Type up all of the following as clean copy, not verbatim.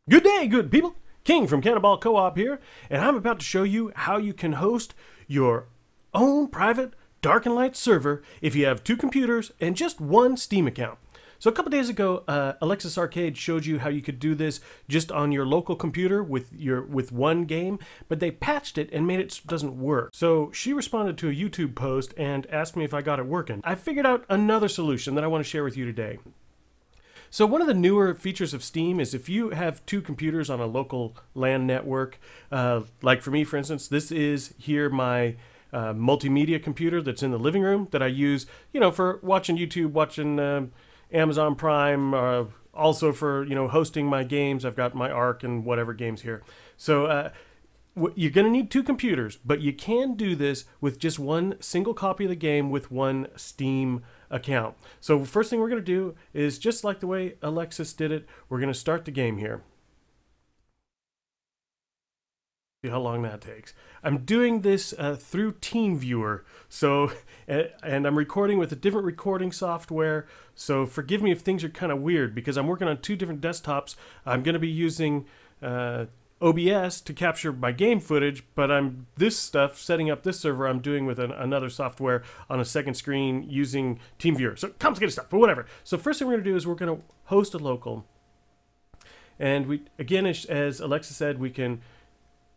Good day, good people. King from Cannonball Co-op here, and I'm about to show you how you can host your own private Dark and Light server if you have 2 computers and just 1 Steam account. So a couple days ago, Alexis Arcade showed you how you could do this just on your local computer with 1 game, but they patched it and made it so it doesn't work. So she responded to a YouTube post and asked me if I got it working. I figured out another solution that I want to share with you today. So one of the newer features of Steam is if you have 2 computers on a local LAN network, like for me, for instance, this is here my multimedia computer that's in the living room that I use, you know, for watching YouTube, watching Amazon Prime, also for, you know, hosting my games. I've got my Ark and whatever games here. So you're going to need 2 computers, but you can do this with just 1 single copy of the game with 1 Steam account. So first thing we're going to do is, just like the way Alexis did it, we're going to start the game here. See how long that takes. I'm doing this through TeamViewer, so and I'm recording with a different recording software, so forgive me if things are kind of weird because I'm working on 2 different desktops. I'm going to be using OBS to capture my game footage, but setting up this server, I'm doing with another software on a second screen using TeamViewer. So complicated stuff, but whatever. So first thing we're going to do is we're going to host a local. And we, again, as Alexa said, we can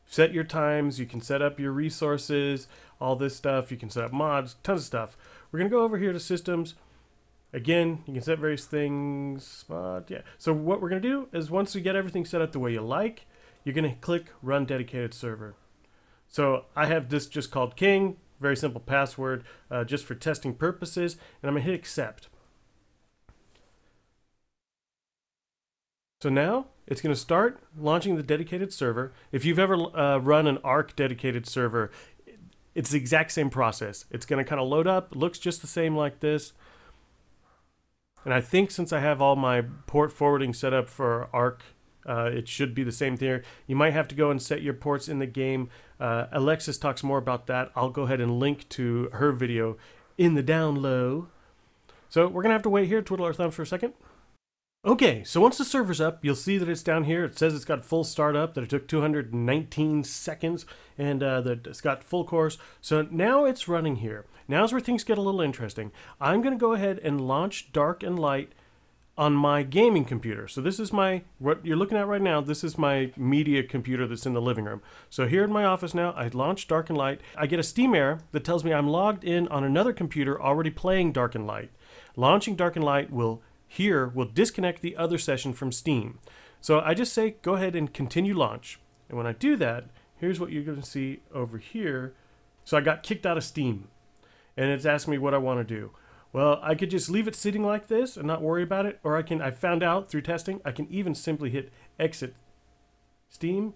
set your times, you can set up your resources, all this stuff. You can set up mods, tons of stuff. We're going to go over here to systems. Again, you can set various things. Yeah. So what we're going to do is, once we get everything set up the way you like, you're going to click Run Dedicated Server. So I have this just called King, very simple password, just for testing purposes, and I'm going to hit Accept. So now it's going to start launching the dedicated server. If you've ever run an Ark dedicated server, it's the exact same process. It's going to kind of load up. It looks just the same like this. And I think since I have all my port forwarding set up for Ark, it should be the same there. You might have to go and set your ports in the game. Alexis talks more about that. I'll go ahead and link to her video in the down low. So we're going to have to wait here, twiddle our thumbs for a second. Okay, so once the server's up, you'll see that it's down here. It says it's got full startup, that it took 219 seconds, and that it's got full course. So now it's running here. Now's where things get a little interesting. I'm going to go ahead and launch Dark and Light on my gaming computer. So this is what you're looking at right now, this is my media computer that's in the living room. So here in my office now, I launch Dark and Light. I get a Steam error that tells me I'm logged in on another computer already playing Dark and Light. Launching Dark and Light will disconnect the other session from Steam. So I just say, go ahead and continue launch. And when I do that, here's what you're going to see over here. So I got kicked out of Steam. And it's asking me what I want to do. Well, I could just leave it sitting like this and not worry about it, or I found out through testing, I can even simply hit exit Steam.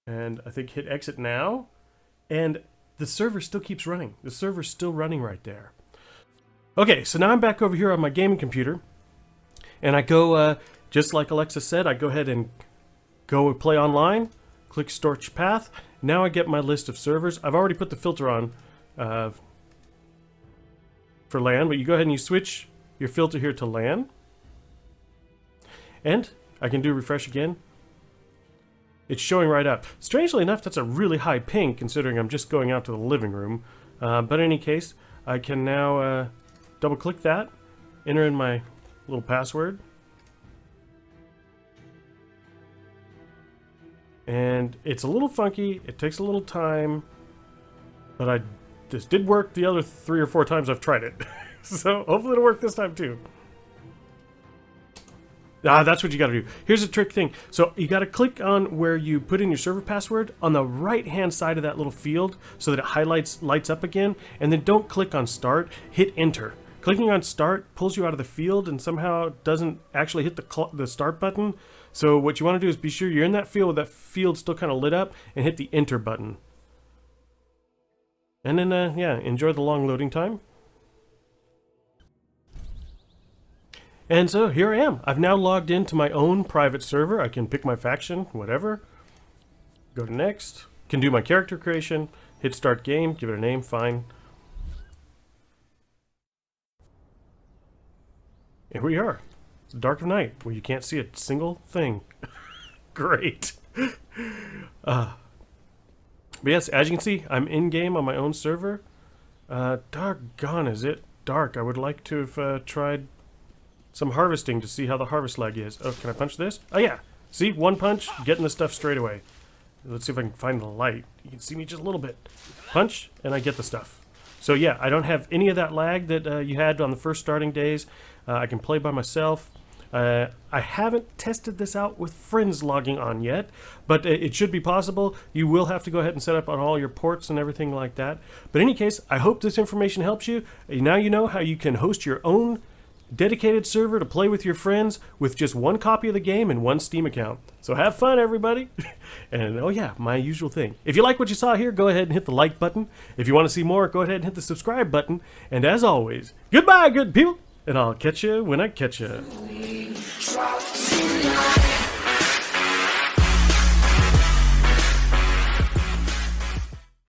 And I think hit exit now. And the server still keeps running. The server's still running right there. Okay, so now I'm back over here on my gaming computer. And I go, just like Alexa said, I go ahead and go play online, click Storage Path. Now I get my list of servers. I've already put the filter on for LAN, but you go ahead and you switch your filter here to LAN. And I can do refresh again. It's showing right up. Strangely enough, that's a really high ping considering I'm just going out to the living room. But in any case, I can now double click that, enter in my little password. And it's a little funky, it takes a little time, but this did work the other 3 or 4 times I've tried it. So hopefully it'll work this time too. That's what you gotta do. Here's a trick thing. So you gotta click on where you put in your server password on the right hand side of that little field so that it lights up again, and then don't click on start, hit enter. Clicking on start pulls you out of the field and somehow doesn't actually hit the start button. So what you want to do is be sure you're in that field with that field still kind of lit up and hit the enter button. And then, yeah, enjoy the long loading time. And so here I am. I've now logged into my own private server. I can pick my faction, whatever. Go to next. Can do my character creation, hit start game, give it a name, fine. Here we are. It's the dark of night where you can't see a single thing. Great. But yes, as you can see, I'm in game on my own server. Doggone, is it dark? I would like to have tried some harvesting to see how the harvest lag is. Oh, can I punch this? Oh yeah. See, one punch, getting the stuff straight away. Let's see if I can find the light. You can see me just a little bit. Punch, and I get the stuff. So yeah, I don't have any of that lag that you had on the first starting days. I can play by myself. I haven't tested this out with friends logging on yet, but it should be possible. You will have to go ahead and set up on all your ports and everything like that. But in any case, I hope this information helps you. Now you know how you can host your own dedicated server to play with your friends with just one copy of the game and one Steam account. So have fun, everybody. And oh yeah, my usual thing. If you like what you saw here, go ahead and hit the like button. If you want to see more, go ahead and hit the subscribe button. And as always, goodbye, good people. And I'll catch you when I catch you.